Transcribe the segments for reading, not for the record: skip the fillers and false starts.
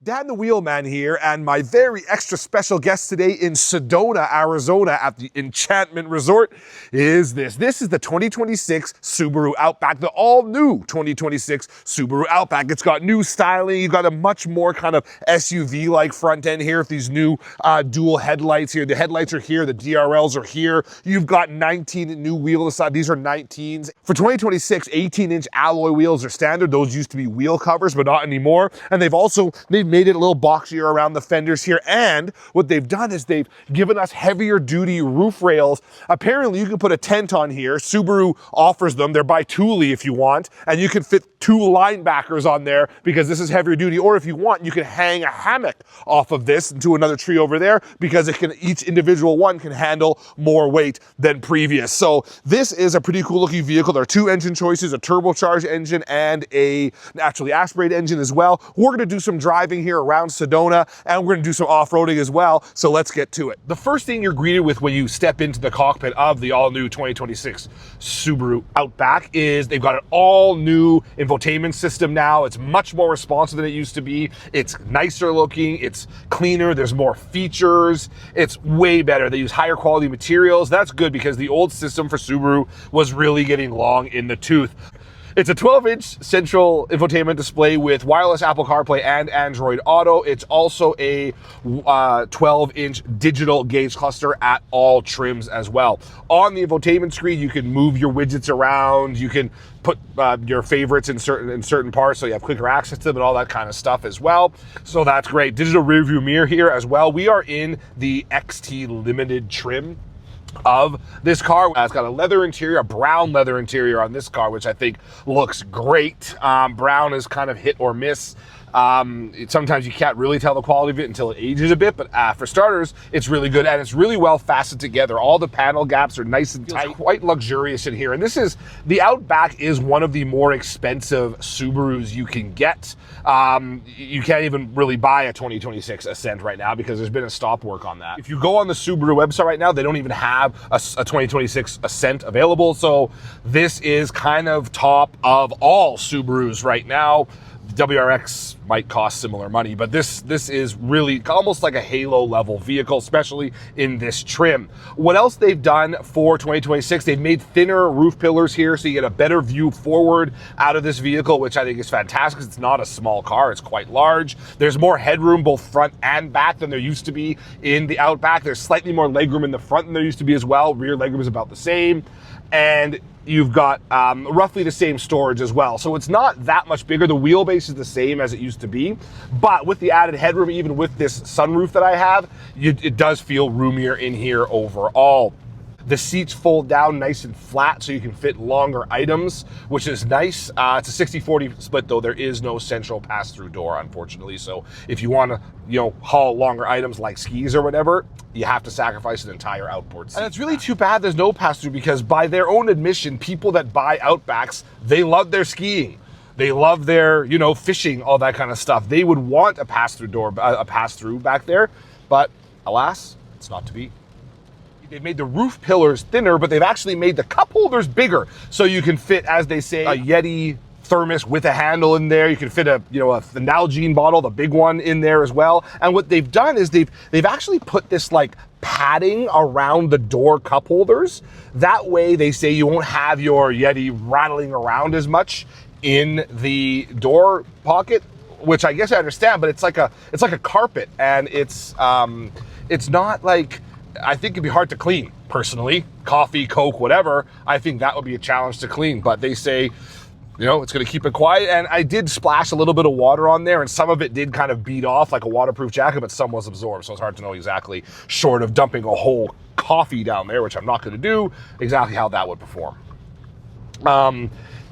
Dan the Wheelman here, and my very extra special guest today in Sedona, Arizona at the Enchantment Resort is this. This is the 2026 Subaru Outback, the all-new 2026 Subaru Outback. It's got new styling. You've got a much more kind of SUV-like front end here with these new dual headlights here. The headlights are here. The DRLs are here. You've got 19 new wheels aside. These are 19s. For 2026, 18-inch alloy wheels are standard. Those used to be wheel covers, but not anymore. And they've made it a little boxier around the fenders here, and what they've done is they've given us heavier duty roof rails. Apparently you can put a tent on here. Subaru offers them. They're by Thule if you want, and you can fit 2 linebackers on there because this is heavier duty, or if you want, you can hang a hammock off of this into another tree over there because each individual one can handle more weight than previous. So this is a pretty cool looking vehicle. There are 2 engine choices, a turbocharged engine and a naturally aspirated engine as well. We're going to do some driving here around Sedona, and we're going to do some off-roading as well, so let's get to it. The first thing you're greeted with when you step into the cockpit of the all-new 2026 Subaru Outback is they've got an all-new infotainment system now. It's much more responsive than it used to be. It's nicer looking, it's cleaner, there's more features, it's way better. They use higher quality materials. That's good because the old system for Subaru was really getting long in the tooth. It's a 12-inch central infotainment display with wireless Apple CarPlay and Android Auto. It's also a 12-inch digital gauge cluster at all trims as well. On the infotainment screen, you can move your widgets around. You can put your favorites in certain parts, so you have quicker access to them and all that kind of stuff as well. So that's great. Digital rear view mirror here as well. We are in the XT Limited trim of this car. It's got a leather interior, a brown leather interior on this car, which I think looks great. Brown is kind of hit or miss. Sometimes you can't really tell the quality of it until it ages a bit, but for starters, it's really good, and it's really well fastened together. All the panel gaps are nice and tight, quite luxurious in here. And the Outback is one of the more expensive Subarus you can get. You can't even really buy a 2026 Ascent right now because there's been a stop work on that. If you go on the Subaru website right now, they don't even have a 2026 Ascent available. So this is kind of top of all Subarus right now. WRX might cost similar money, but this is really almost like a halo level vehicle, especially in this trim. What else they've done for 2026, they've made thinner roof pillars here so you get a better view forward out of this vehicle, which I think is fantastic because it's not a small car, it's quite large. There's more headroom both front and back than there used to be in the Outback. There's slightly more legroom in the front than there used to be as well. Rear legroom is about the same. And you've got roughly the same storage as well. So it's not that much bigger. The wheelbase is the same as it used to be, but with the added headroom, even with this sunroof that I have, it does feel roomier in here overall. The seats fold down nice and flat so you can fit longer items, which is nice. It's a 60-40 split though. There is no central pass-through door, unfortunately. So if you want to, haul longer items like skis or whatever, you have to sacrifice an entire outboard seat. And it's really too bad there's no pass-through because by their own admission, people that buy Outbacks, they love their skiing. They love their, fishing, all that kind of stuff. They would want a pass-through door, a pass-through back there, but alas, it's not to be. They've made the roof pillars thinner, but they've actually made the cup holders bigger. So you can fit, as they say, a Yeti thermos with a handle in there. You can fit a Nalgene bottle, the big one, in there as well. And what they've done is they've actually put this like padding around the door cup holders. That way they say you won't have your Yeti rattling around as much in the door pocket, which I guess I understand, but it's like a carpet, and it's not like, I think it'd be hard to clean, personally. Coffee, Coke, whatever, I think that would be a challenge to clean. But they say, it's going to keep it quiet. And I did splash a little bit of water on there, and some of it did kind of bead off like a waterproof jacket, but some was absorbed. So it's hard to know exactly, short of dumping a whole coffee down there, which I'm not going to do, exactly how that would perform.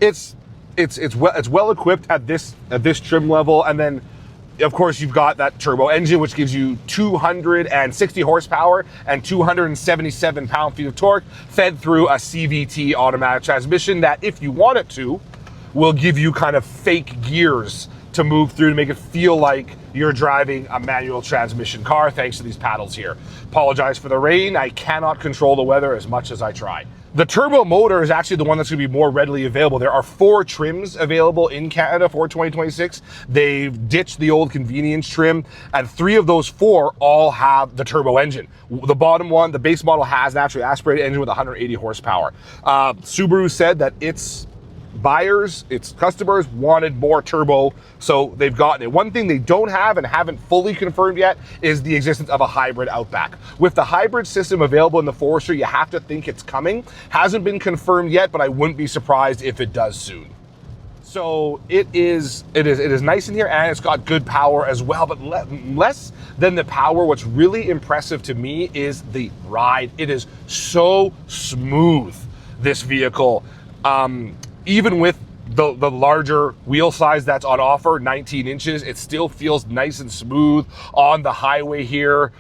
It's well equipped at this trim level, and then of course, you've got that turbo engine, which gives you 260 horsepower and 277 pound-feet of torque, fed through a CVT automatic transmission that, if you want it to, will give you kind of fake gears to move through to make it feel like you're driving a manual transmission car, thanks to these paddles here. Apologize for the rain. I cannot control the weather as much as I try. The turbo motor is actually the one that's going to be more readily available. There are 4 trims available in Canada for 2026. They've ditched the old convenience trim, and 3 of those 4 all have the turbo engine. The bottom one, the base model, has an naturally aspirated engine with 180 horsepower. Subaru said that its buyers, its customers, wanted more turbo, so they've gotten it. One thing they don't have and haven't fully confirmed yet is the existence of a hybrid Outback. With the hybrid system available in the Forester, you have to think it's coming. Hasn't been confirmed yet, but I wouldn't be surprised if it does soon. So it is nice in here, and it's got good power as well, but less than the power. What's really impressive to me is the ride. It is so smooth, this vehicle. Even with the larger wheel size that's on offer, 19 inches, it still feels nice and smooth on the highway here.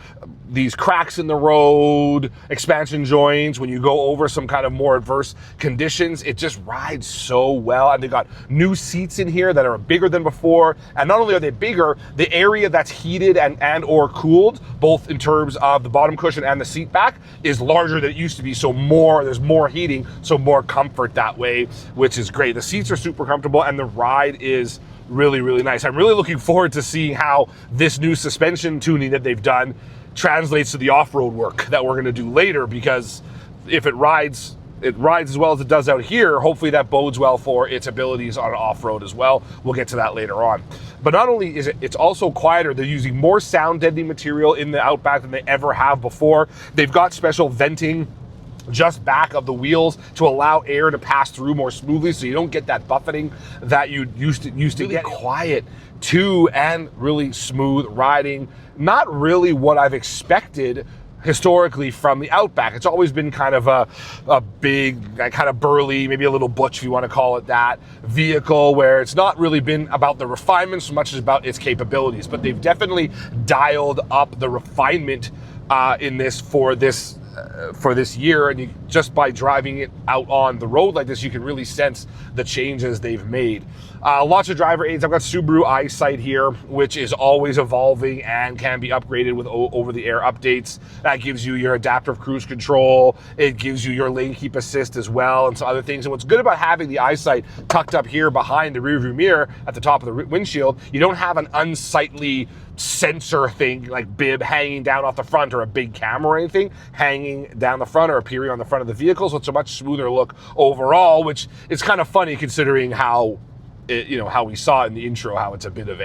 These cracks in the road, expansion joints, when you go over some kind of more adverse conditions, it just rides so well. And they got new seats in here that are bigger than before. And not only are they bigger, the area that's heated and or cooled, both in terms of the bottom cushion and the seat back, is larger than it used to be. So there's more heating, so more comfort that way, which is great. The seats are super comfortable, and the ride is really, really nice. I'm really looking forward to seeing how this new suspension tuning that they've done translates to the off-road work that we're going to do later, because if it rides as well as it does out here, hopefully that bodes well for its abilities on off-road as well. We'll get to that later on. But not only is it's also quieter, they're using more sound deadening material in the Outback than they ever have before. They've got special venting just back of the wheels to allow air to pass through more smoothly, so you don't get that buffeting that you used to get. Quiet too, and really smooth riding. Not really what I've expected historically from the Outback. It's always been kind of a big, kind of burly, maybe a little butch if you want to call it that, vehicle where it's not really been about the refinement so much as about its capabilities. But they've definitely dialed up the refinement in this for this year, and just by driving it out on the road like this, you can really sense the changes they've made. Lots of driver aids. I've got Subaru EyeSight here, which is always evolving and can be upgraded with over-the-air updates. That gives you your adaptive cruise control. It gives you your lane keep assist as well, and some other things. And what's good about having the EyeSight tucked up here behind the rearview mirror at the top of the windshield, you don't have an unsightly sensor thing like bib hanging down off the front, or a big camera or anything hanging down the front or appearing on the front of the vehicle. So it's a much smoother look overall, which is kind of funny considering how how we saw in the intro, how it's a bit of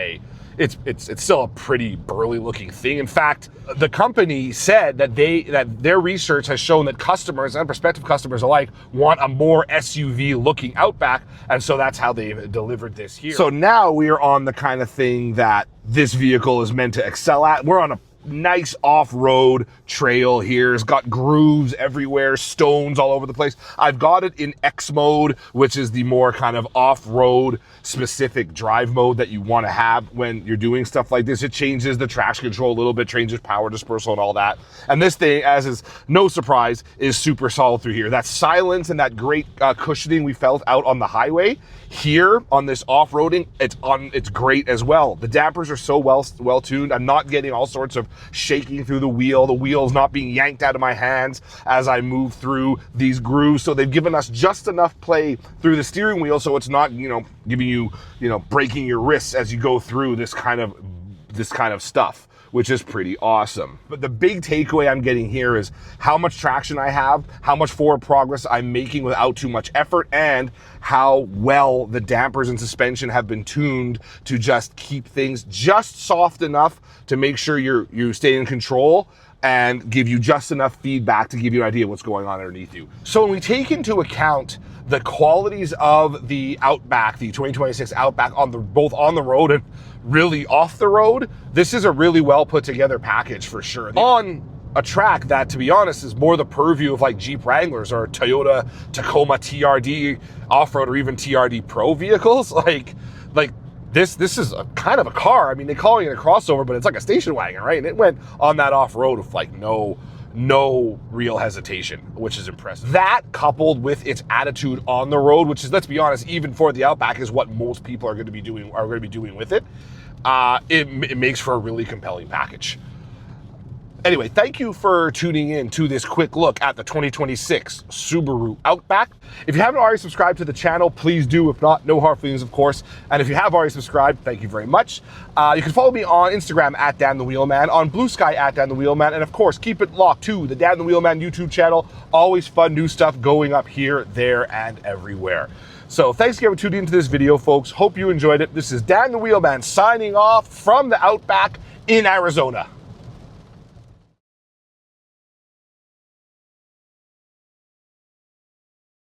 it's still a pretty burly looking thing. In fact, the company said that their research has shown that customers and prospective customers alike want a more SUV looking Outback, and so that's how they've delivered this here. So now we are on the kind of thing that this vehicle is meant to excel at. We're on a nice off-road trail here. It's got grooves everywhere, stones all over the place. I've got it in X mode, which is the more kind of off-road specific drive mode that you want to have when you're doing stuff like this. It changes the traction control a little bit, changes power dispersal and all that. And this thing, as is no surprise, is super solid through here. That silence and that great cushioning we felt out on the highway, here on this off-roading, it's great as well. The dampers are so well tuned. I'm not getting all sorts of shaking through the wheel's not being yanked out of my hands as I move through these grooves. So they've given us just enough play through the steering wheel so it's not, giving you, breaking your wrists as you go through this kind of stuff, which is pretty awesome. But the big takeaway I'm getting here is how much traction I have, how much forward progress I'm making without too much effort, and how well the dampers and suspension have been tuned to just keep things just soft enough to make sure you stay in control and give you just enough feedback to give you an idea of what's going on underneath you. So when we take into account the qualities of the Outback, the 2026 Outback, both on the road and really off the road, this is a really well put together package for sure. On a track that, to be honest, is more the purview of like Jeep Wranglers or Toyota Tacoma TRD off-road or even TRD Pro vehicles, like this is a kind of a car. I mean, they're calling it a crossover, but it's like a station wagon, right? And it went on that off-road with like no real hesitation, which is impressive. That coupled with its attitude on the road, which is, let's be honest, even for the Outback, is what most people are going to be doing with it. It makes for a really compelling package. Anyway, thank you for tuning in to this quick look at the 2026 Subaru Outback. If you haven't already subscribed to the channel, please do. If not, no hard feelings, of course. And if you have already subscribed, thank you very much. You can follow me on Instagram at Dan the Wheelman, on Blue Sky at Dan the Wheelman, and of course, keep it locked to the Dan the Wheelman YouTube channel. Always fun new stuff going up here, there, and everywhere. So thanks again for tuning into this video, folks. Hope you enjoyed it. This is Dan the Wheelman signing off from the Outback in Arizona.